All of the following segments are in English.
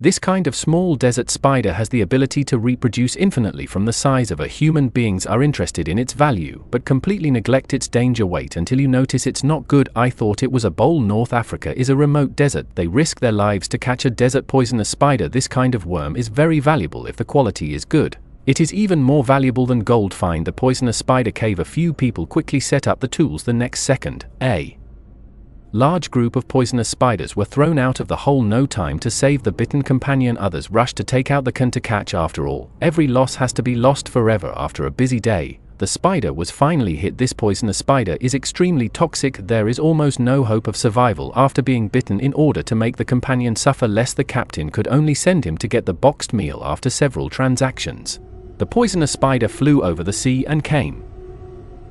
This kind of small desert spider has the ability to reproduce infinitely from the size of a human. Beings are interested in its value, but completely neglect its danger. Wait until you notice it's not good. I thought it was a bowl. North Africa is a remote desert. They risk their lives to catch a desert poisonous spider. This kind of worm is very valuable if the quality is good. It is even more valuable than gold. Find the poisonous spider cave. A few people quickly set up the tools. The next second, a large group of poisonous spiders were thrown out of the hole. No time to save the bitten companion. Others rushed to take out the can to catch. After all, every loss has to be lost forever. After a busy day, the spider was finally hit. This poisonous spider is extremely toxic. There is almost no hope of survival after being bitten. In order to make the companion suffer less, the captain could only send him to get the boxed meal. After several transactions, the poisonous spider flew over the sea and came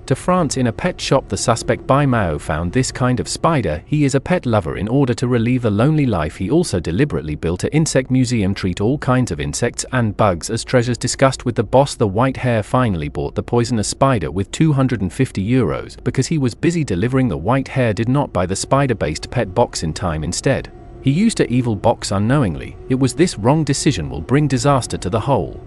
to France in a pet shop. The suspect by Mao found this kind of spider. He is a pet lover. In order to relieve a lonely life, he also deliberately built an insect museum. Treat all kinds of insects and bugs as treasures. Discussed with the boss, the white hare finally bought the poisonous spider with €250 because he was busy delivering. The white hare did not buy the spider-based pet box in time. Instead, he used an evil box unknowingly. It was this wrong decision will bring disaster to the whole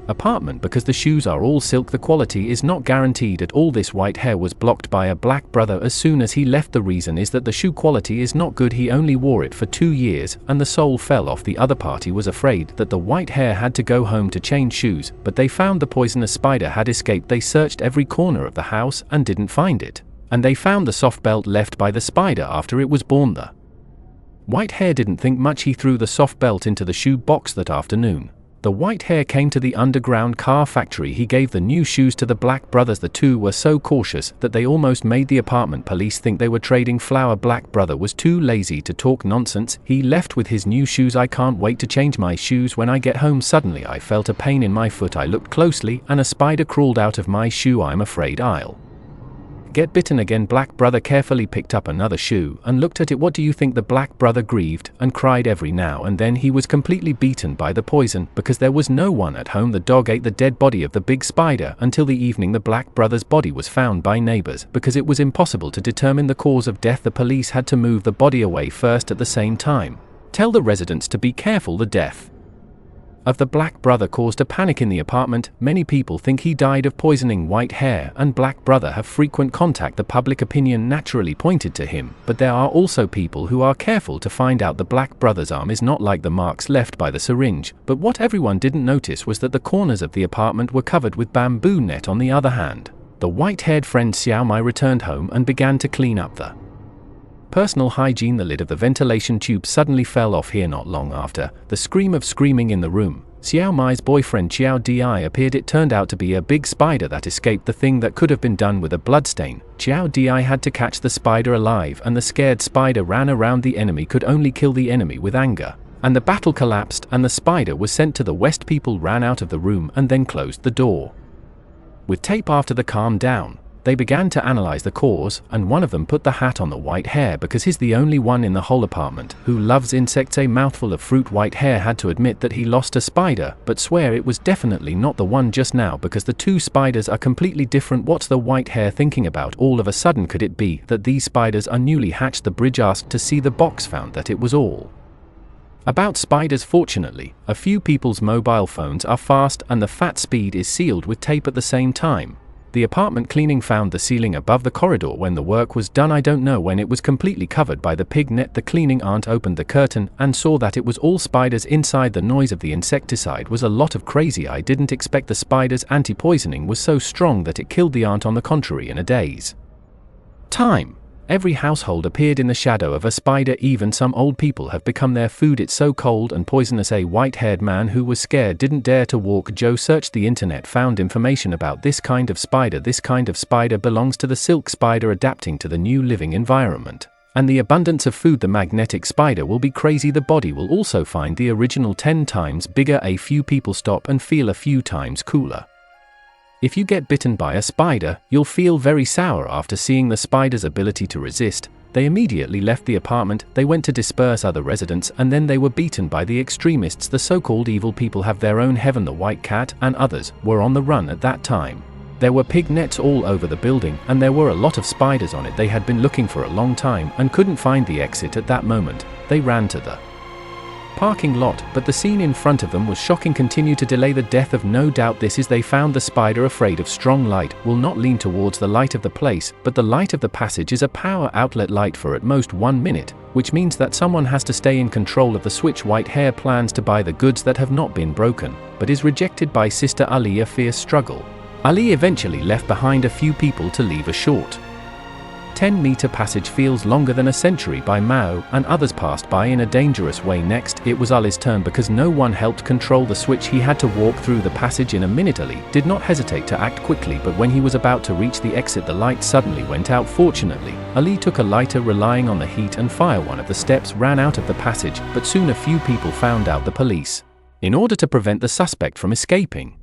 apartment because the shoes are all silk. The quality is not guaranteed at all. This white hare was blocked by a black brother as soon as he left. The reason is that the shoe quality is not good. He only wore it for 2 years and the sole fell off. The other party was afraid that the white hare had to go home to change shoes, but they found the poisonous spider had escaped. They searched every corner of the house and didn't find it, and they found the soft belt left by the spider after it was born. The white hare didn't think much. He threw the soft belt into the shoe box. That afternoon, the white hare came to the underground car factory. He gave the new shoes to the black brothers. The two were so cautious that they almost made the apartment police think they were trading flour. Black brother was too lazy to talk nonsense. He left with his new shoes. I can't wait to change my shoes when I get home. Suddenly I felt a pain in my foot. I looked closely and a spider crawled out of my shoe. I'm afraid I'll get bitten again. Black brother carefully picked up another shoe and looked at it. What do you think? The black brother grieved and cried every now and then. He was completely beaten by the poison because there was no one at home. The dog ate the dead body of the big spider. Until the evening, the black brother's body was found by neighbors. Because it was impossible to determine the cause of death, the police had to move the body away first. At the same time, tell the residents to be careful. The death of the black brother caused a panic in the apartment. Many people think he died of poisoning. White hare and black brother have frequent contact. The public opinion naturally pointed to him, but there are also people who are careful to find out the black brother's arm is not like the marks left by the syringe. But what everyone didn't notice was that the corners of the apartment were covered with bamboo net. On the other hand, the white-haired friend Xiao Mai returned home and began to clean up the personal hygiene. The lid of the ventilation tube suddenly fell off here. Not long after, the scream of screaming in the room, Xiao Mai's boyfriend Xiao Di appeared. It turned out to be a big spider that escaped. The thing that could have been done with a bloodstain. Xiao Di had to catch the spider alive, and the scared spider ran around. The enemy could only kill the enemy with anger, and the battle collapsed and the spider was sent to the west. People ran out of the room and then closed the door with tape. After the calm down, they began to analyze the cause, and one of them put the hat on the white hare because he's the only one in the whole apartment who loves insects. A mouthful of fruit. White hare had to admit that he lost a spider, but swear it was definitely not the one just now because the two spiders are completely different. What's the white hare thinking about? All of a sudden, could it be that these spiders are newly hatched? The bridge asked to see the box, found that it was all about spiders. Fortunately, a few people's mobile phones are fast and the fat speed is sealed with tape. At the same time, the apartment cleaning found the ceiling above the corridor when the work was done. I don't know when it was completely covered by the pig net. The cleaning aunt opened the curtain and saw that it was all spiders inside. The noise of the insecticide was a lot of crazy. I didn't expect the spider's anti-poisoning was so strong that it killed the aunt. On the contrary, in a day's time, every household appeared in the shadow of a spider. Even some old people have become their food. It's so cold and poisonous. A white-haired man who was scared didn't dare to walk. Joe searched the internet, found information about this kind of spider. This kind of spider belongs to the silk spider, adapting to the new living environment and the abundance of food. The magnetic spider will be crazy. The body will also find the original 10 times bigger. A few people stop and feel a few times cooler. If you get bitten by a spider, you'll feel very sour. After seeing the spider's ability to resist, they immediately left the apartment. They went to disperse other residents and then they were beaten by the extremists. The so-called evil people have their own heaven. The white cat and others were on the run at that time. There were pig nets all over the building and there were a lot of spiders on it. They had been looking for a long time and couldn't find the exit at that moment. They ran to the parking lot, but the scene in front of them was shocking. Continue to delay the death of no doubt this is they found the spider afraid of strong light, will not lean towards the light of the place, but the light of the passage is a power outlet light for at most 1 minute, which means that someone has to stay in control of the switch. Whitehair plans to buy the goods that have not been broken, but is rejected by Sister Ali. A fierce struggle. Ali eventually left behind a few people to leave a short 10-meter passage feels longer than a century by Mao, and others passed by in a dangerous way. Next, it was Ali's turn because no one helped control the switch. He had to walk through the passage in a minute. Ali did not hesitate to act quickly, but when he was about to reach the exit, the light suddenly went out. Fortunately, Ali took a lighter, relying on the heat and fire. One of the steps ran out of the passage, but soon a few people found out the police. In order to prevent the suspect from escaping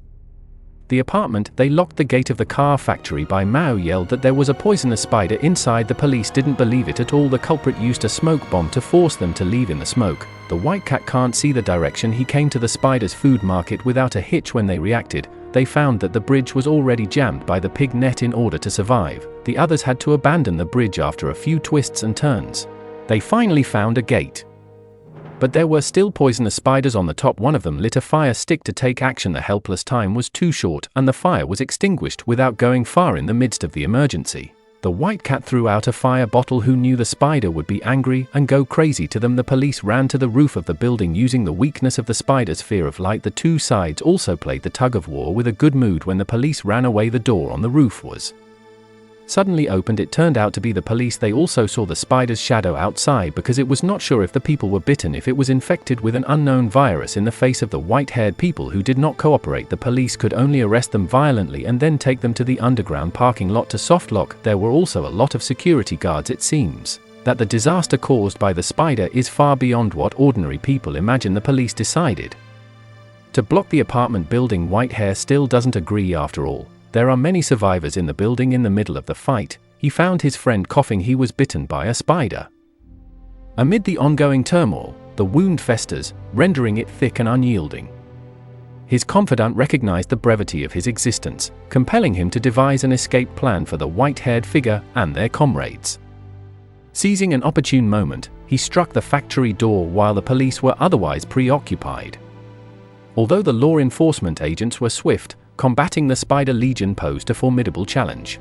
the apartment, they locked the gate of the car factory. By Mao yelled that there was a poisonous spider inside. The police didn't believe it at all. The culprit used a smoke bomb to force them to leave in the smoke. The white cat can't see the direction. He came to the spider's food market without a hitch. When they reacted, they found that the bridge was already jammed by the pig net. In order to survive, the others had to abandon the bridge after a few twists and turns. They finally found a gate, but there were still poisonous spiders on the top. One of them lit a fire stick to take action. The helpless time was too short, and the fire was extinguished without going far. In the midst of the emergency, the white cat threw out a fire bottle. Who knew the spider would be angry and go crazy to them? The police ran to the roof of the building using the weakness of the spider's fear of light. The two sides also played the tug of war with a good mood. When the police ran away, the door on the roof was suddenly opened. It turned out to be the police. They also saw the spider's shadow outside because it was not sure if the people were bitten, if it was infected with an unknown virus. In the face of the white-haired people who did not cooperate, the police could only arrest them violently and then take them to the underground parking lot to softlock. There were also a lot of security guards. It seems that the disaster caused by the spider is far beyond what ordinary people imagine. The police decided to block the apartment building. Whitehair still doesn't agree. After all, there are many survivors in the building. In the middle of the fight, he found his friend coughing. He was bitten by a spider. Amid the ongoing turmoil, the wound festers, rendering it thick and unyielding. His confidant recognized the brevity of his existence, compelling him to devise an escape plan for the white-haired figure and their comrades. Seizing an opportune moment, he struck the factory door while the police were otherwise preoccupied. Although the law enforcement agents were swift, combating the Spider Legion posed a formidable challenge.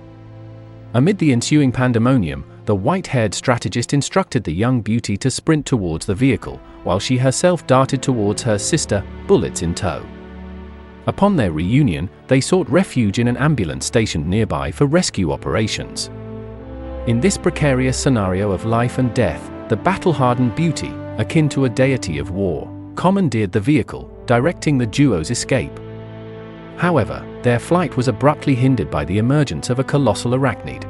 Amid the ensuing pandemonium, the white-haired strategist instructed the young beauty to sprint towards the vehicle, while she herself darted towards her sister, bullets in tow. Upon their reunion, they sought refuge in an ambulance stationed nearby for rescue operations. In this precarious scenario of life and death, the battle-hardened beauty, akin to a deity of war, commandeered the vehicle, directing the duo's escape. However, their flight was abruptly hindered by the emergence of a colossal arachnid.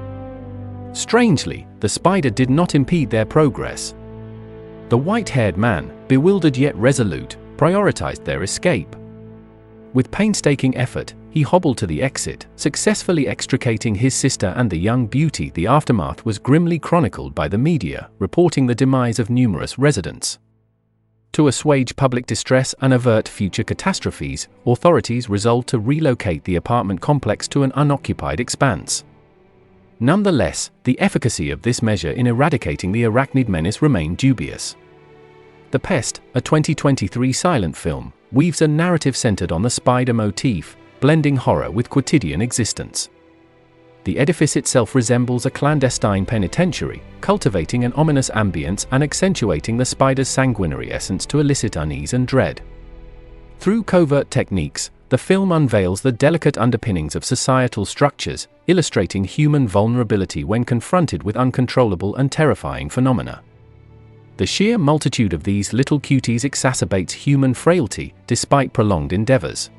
Strangely, the spider did not impede their progress. The white-haired man, bewildered yet resolute, prioritized their escape. With painstaking effort, he hobbled to the exit, successfully extricating his sister and the young beauty. The aftermath was grimly chronicled by the media, reporting the demise of numerous residents. To assuage public distress and avert future catastrophes, authorities resolved to relocate the apartment complex to an unoccupied expanse. Nonetheless, the efficacy of this measure in eradicating the arachnid menace remained dubious. The Pest, a 2023 silent film, weaves a narrative centered on the spider motif, blending horror with quotidian existence. The edifice itself resembles a clandestine penitentiary, cultivating an ominous ambience and accentuating the spider's sanguinary essence to elicit unease and dread. Through covert techniques, the film unveils the delicate underpinnings of societal structures, illustrating human vulnerability when confronted with uncontrollable and terrifying phenomena. The sheer multitude of these little cuties exacerbates human frailty, despite prolonged endeavors.